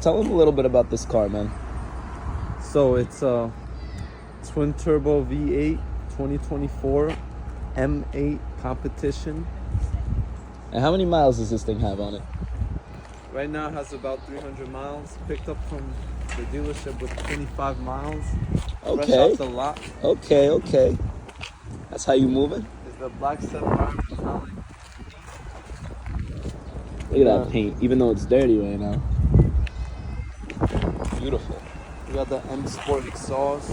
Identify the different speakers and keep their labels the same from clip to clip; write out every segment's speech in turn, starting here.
Speaker 1: tell them a little bit about this car, man.
Speaker 2: So it's a twin turbo V8 2024 M8 competition.
Speaker 1: And how many miles does this thing have on it?
Speaker 2: Right now it has about 300 miles. Picked up from the dealership with 25 miles. Fresh
Speaker 1: Okay.
Speaker 2: off the lot.
Speaker 1: Okay. That's how you moving?
Speaker 2: Is the Black Sapphire metallic.
Speaker 1: Look at that paint, even though it's dirty right now. Beautiful.
Speaker 2: We got the M Sport exhaust.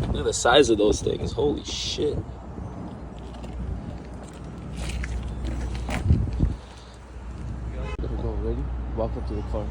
Speaker 1: Look at the size of those things. Holy shit.
Speaker 2: There we go. Ready? Walk up to the car.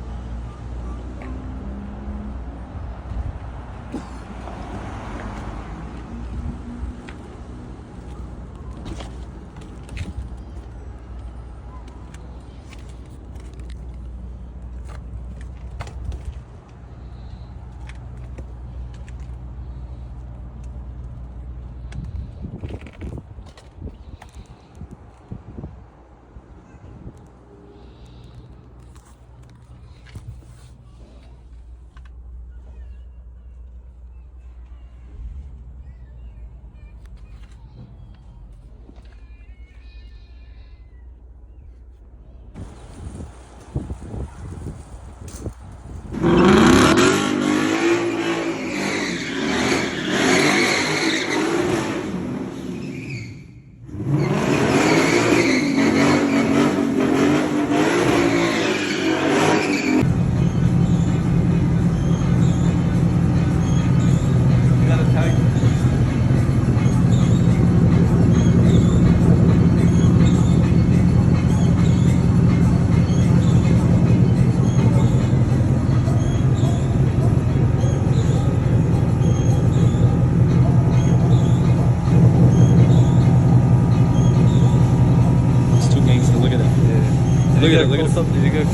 Speaker 1: It's too gangster. Look at that. Look at it. Look at it.
Speaker 2: Did you get